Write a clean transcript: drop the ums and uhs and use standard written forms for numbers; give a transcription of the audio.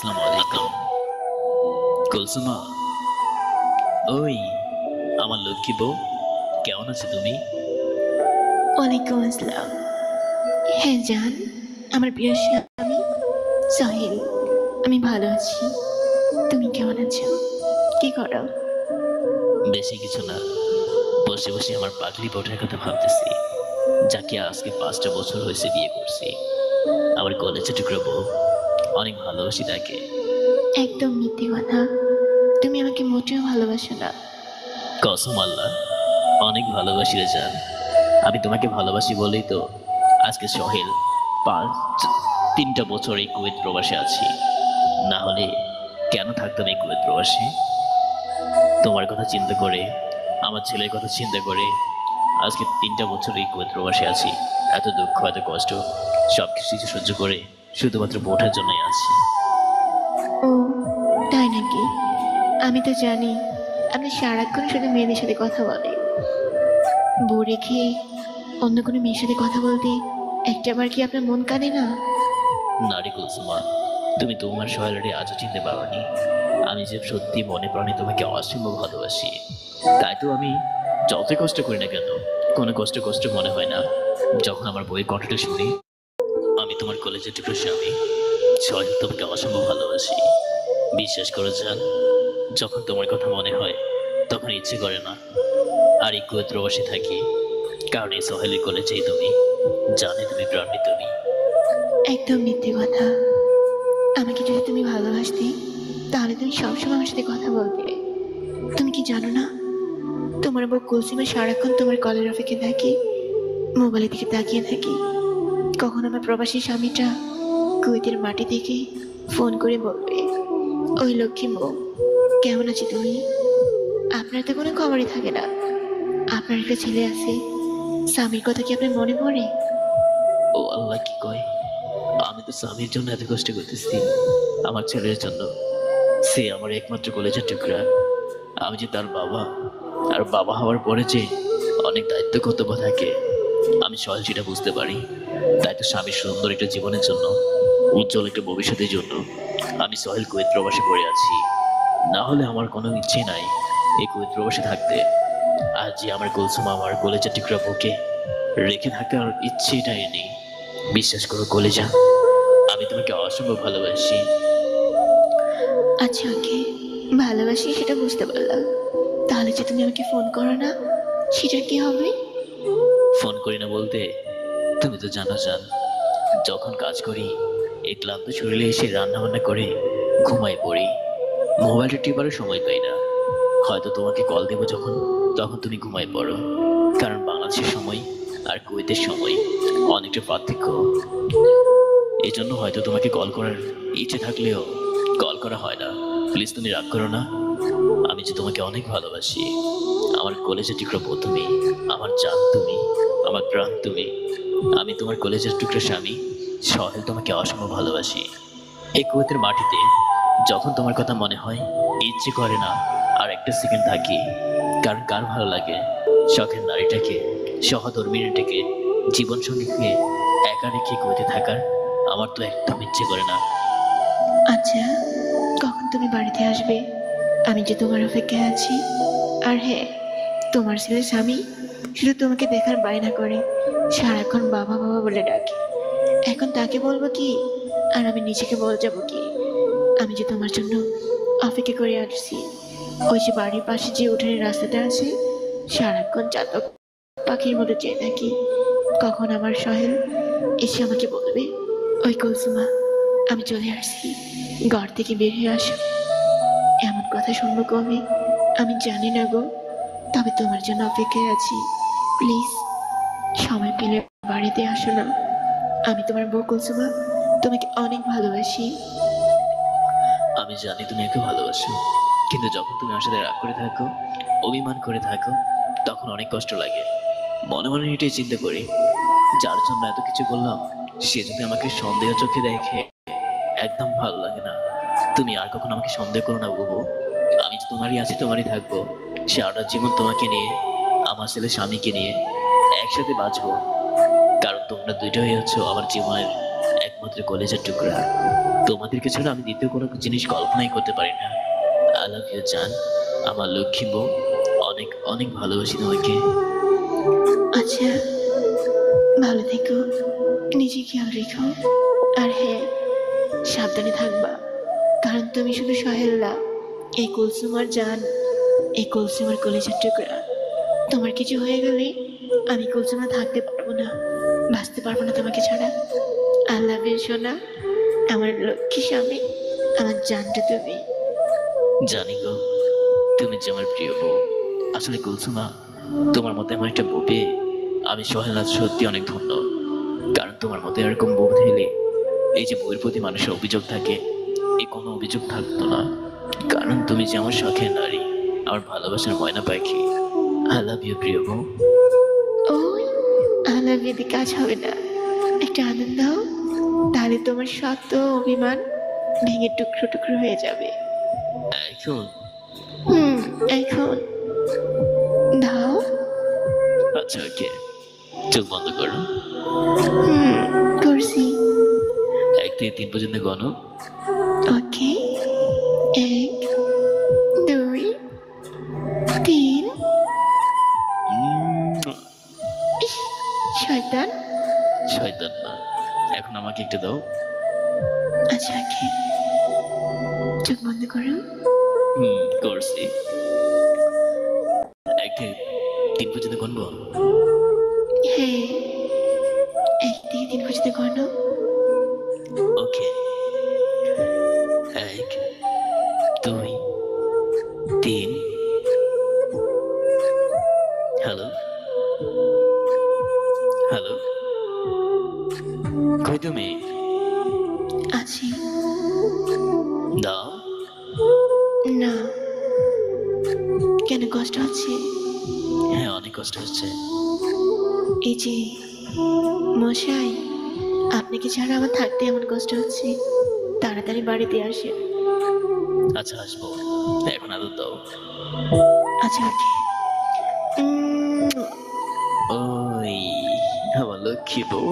আসসালামু আলাইকুম। কুলসুমা, ওই আমার লক্ষ্মী বউ, কেমন আছো তুমি? ওয়ালাইকুম আসসালাম। হ্যাঁ জান, আমার প্রিয় স্বামী সাহিল, আমি ভালো আছি। তুমি কেমন আছো? কি করো? বেশি কিছু না, বসে বসে আমার পাগলি বউটার কথা ভাবতেছি, যাকে আজকে 5টা বছর হয়েছে বিয়ে করছি। আমার কলেজে টুকরো বউ, অনেক ভালোবাসি তাকে। একদম মিথ্যে কথা। তুমি আমাকে মোটেও ভালোবাসো না। কসম আল্লাহ, অনেক ভালোবাসি রে জান। আমি তোমাকে ভালোবাসি বলেই তো আজকে সহেল 3টা বছর এই কুয়েত প্রবাসে আছি। না হলে কেন থাকতাম এই কুয়েত প্রবাসে? তোমার কথা চিন্তা করে, আমার ছেলের কথা চিন্তা করে আজকে 3টা বছর এই কুয়েত প্রবাসে আছি। এত দুঃখ, এত কষ্ট, সব কিছু সহ্য করে শুধুমাত্র বউটার জন্যই আছি। ও, তাই নাকি? আমি তো জানি আপনি সারাক্ষণ শুধু মেয়েদের সাথে কথা বলে। বউ রেখে অন্য কোনো মেয়ের সাথে কথা বলতে একটাবার কি আপনার মন কাঁদে না? নারী কুলসুমা, তুমি তোমার সহায়রে আজও চিনতে পারোনি। আমি যে সত্যি মনে প্রাণে তোমাকে অসীম ভালোবাসি। তাই তো আমি যতই কষ্ট করি না কেন, কোনো কষ্ট কষ্ট মনে হয় না যখন আমার বইয়ের কণ্ঠটা শুনি। আমি তোমার কলেজের টুকরো স্বামী সহেল, তোমাকে অসম্ভব ভালোবাসি। বিশ্বাস করো জান, যখন তোমার কথা মনে হয় তখন ইচ্ছে করে না আর এই কুয়েত প্রবাসে থাকি, কারণ এই সহেলের কলেজেই তুমি জানে, তুমি প্রাণী তুমি। একদম মিথ্যে কথা। আমাকে যদি তুমি ভালোবাসতে তাহলে তুমি সবসময় আমার সাথে কথা বলতে। তুমি কি জানো না, তোমার বউ কুলসিমা সারাক্ষণ তোমার কলের অপেক্ষে থাকে, মোবাইলের দিকে তাকিয়ে থাকে। কখন আমার প্রবাসী স্বামীটা কুয়েতের মাটি থেকে ফোন করে বলবে, ওই লক্ষ্মী বউ, কেমন আছি তুমি? আপনার তো কোনো খবরই থাকে না। আপনার একটা ছেলে আছে, স্বামীর কথা কি আপনার মনে পড়ে? ও আল্লাহ, কি কয়! আমি তো স্বামীর জন্য এত কষ্ট করতেছি, আমার ছেলের জন্য। সে আমার একমাত্র কলেজের টুকরা। আমি যে তার বাবা, আর বাবা হওয়ার পরে যে অনেক দায়িত্ব কর্তব্য থাকে, আমি সহজ সেটা বুঝতে পারি। তাই তো স্বামীর সুন্দর একটা জীবনের জন্য, উজ্জ্বল একটা ভবিষ্যতের জন্য আমি সহেল কুয়েত প্রবাসে পড়ে আছি। না হলে আমার কোনো ইচ্ছে নাই এই কুয়েত প্রবাসে থাকতে। আজ যে আমার কুলসুমা আমার কলেজের টুকরা বুকে রেখে থাকার ইচ্ছেটাই নেই। বিশ্বাস করো কলেজা, আমি তোমাকে অসম্ভব ভালোবাসি। আচ্ছা ওকে, ভালোবাসি সেটা বুঝতে পারলাম। তাহলে যে তুমি আমাকে ফোন করো না, সেটার কি হবে? ফোন করি না বলতে, তুমি তো জানো জান, যখন কাজ করি এই ক্লান্ত শরীরে এসে রান্না বান্না করে ঘুমাই পড়ি, মোবাইলটা টিপারও সময় পাই না। হয়তো তোমাকে কল দেবো যখন, তখন তুমি ঘুমাই পড়ো। কারণ বাংলাদেশের সময় আর কুয়েতের সময় অনেকটা পার্থক্য। এই জন্য হয়তো তোমাকে কল করার ইচ্ছে থাকলেও কল করা হয় না। প্লিজ তুমি রাগ করো না। আমি যে তোমাকে অনেক ভালোবাসি। আমার কলেজের টুকরো বউ তুমি, আমার জান তুমি, আমার প্রাণ তুমি। আমি তোমার কলেজের টুকরো স্বামী সহেল, তোমাকে অসম্ভব ভালোবাসি। এই কুয়েতের মাটিতে যখন তোমার কথা মনে হয়, ইচ্ছে করে না আর একটা সেকেন্ড থাকি। কারণ কার ভালো লাগে শখের নারীটাকে, সহধর্মিনীটাকে, জীবন সঙ্গীকে একা রেখে কুয়েতে থাকার? আমার তো একদম ইচ্ছে করে না। আচ্ছা, কখন তুমি বাড়িতে আসবে? আমি যে তোমার অপেক্ষায় আছি। আর হ্যাঁ, তোমার ছেলে স্বামী শুধু তোমাকে দেখার বায়না করে, সারাক্ষণ বাবা বাবা বলে ডাকে। এখন তাকে বলবো কি, আর আমি নিজেকে বল যাবো কি? আমি যে তোমার জন্য অপেক্ষা করে আসছি। ওই যে বাড়ির পাশে যে উঠোনের রাস্তাটা আছে, সারাক্ষণ চাতক পাখির মতো চেয়ে থাকি কখন আমার সহেল এসে আমাকে বলবে, ওই কুলসুমা, আমি চলে আসছি, ঘর থেকে বের হয়ে আসো। এমন কথা শুনবো কবে আমি জানি না গো। তবে তোমার জন্য অপেক্ষায় আছি। প্লিজ সময় পেলে বাড়িতে আসো না। আমি তোমার বউ কুলসুমা, তোমাকে অনেক ভালোবাসি। আমি জানি তুমি একে ভালোবাসো, কিন্তু যখন তুমি আমার সাথে রাগ করে থাকো, অভিমান করে থাকো, তখন অনেক কষ্ট লাগে। মনে মনে এটাই চিন্তা করি, যার জন্য এত কিছু করলাম সে যদি আমাকে সন্দেহ চোখে দেখে, একদম ভালো লাগে না। তুমি আর কখনো আমাকে সন্দেহ করো না বুবু। আমি যে তোমারই আছি, তোমারই থাকবো। সারাটা জীবন তোমাকে নিয়ে, আমার ছেলে স্বামীকে নিয়ে একসাথে বাঁচবো। কারণ তোমরা দুইটাই হচ্ছে আমার জীবনের এক একমাত্র কলেজের টুকরা। তোমাদেরকে ছাড়া আমি দ্বিতীয় কোনো জিনিস কল্পনাই করতে পারি না। আই লাভ ইউ জান, আমার লক্ষ্মী বউ। অনেক অনেক ভালোবাসি তোমাকে। আচ্ছা, ভালো থেকো, নিজে খেয়াল রেখো। আর হ্যাঁ, সাবধানে থাকবা, কারণ তুমি শুধু সোহেল না, এই কুলসুম আর জান, এই কুলসুম আর কলেজের টুকরা। তোমার কিছু হয়ে গেলে আমি কুলসুমা থাকতে পারবো না, বাঁচতে পারবো না তোমাকে ছাড়া। আই লাভ ইউ সোনা, আমার লক্ষ্মী স্বামী, আমার জানটা তুমি। জানি গো, তুমি যে আমার প্রিয় বউ। আসলে কুলসুমা, তোমার মতো এমন একটা বউ পেয়ে আমি সোহেল আজ সত্যি অনেক ধন্য। কারণ তোমার মতো এরকম বউ হলে এই যে বউয়ের প্রতি মানুষের অভিযোগ থাকে, এই কোনো অভিযোগ থাকতো না। কারণ তুমি যে আমার শখের নারী, আমার ভালোবাসার ময়না পাখি। আই লাভ ইউ প্রিয় বউ। ওই আই লাভ ইউ কাজ হবে না, একটা আনন্দ দাও, তাহলে তোমার শত অভিমান ভেঙে টুকরো টুকরো হয়ে যাবে। এখন? হুম, এখন দাও। আচ্ছা ওকে, চোখ বন্ধ করো। হুম, করছি। 1 থেকে 3 পর্যন্ত গণো। ওকে, 1, 2, 3। ইস, শয়তান। শয়তান না, এখন আমাকে একটু দাও। আচ্ছা ওকে, চোখ বন্ধ করো। করছি। 1 থেকে 3 পর্যন্ত গণবো। হ্যাঁ, 1 থেকে 3 পর্যন্ত গণো। ওকে, 1, 2, 3। হ্যালো, হ্যালো, কই তুমি? আছি। দাও। না, কেন কষ্ট হচ্ছে? হ্যাঁ, অনেক কষ্ট হচ্ছে। এই যে মশাই, আপনাকে ছাড়া আমার থাকতে এমন কষ্ট হচ্ছে, তাড়াতাড়ি বাড়িতে আসেন। আচ্ছা আসবো, এখন আদর দাও। আচ্ছা ওকে। ওই আমার লক্ষ্মী বউ।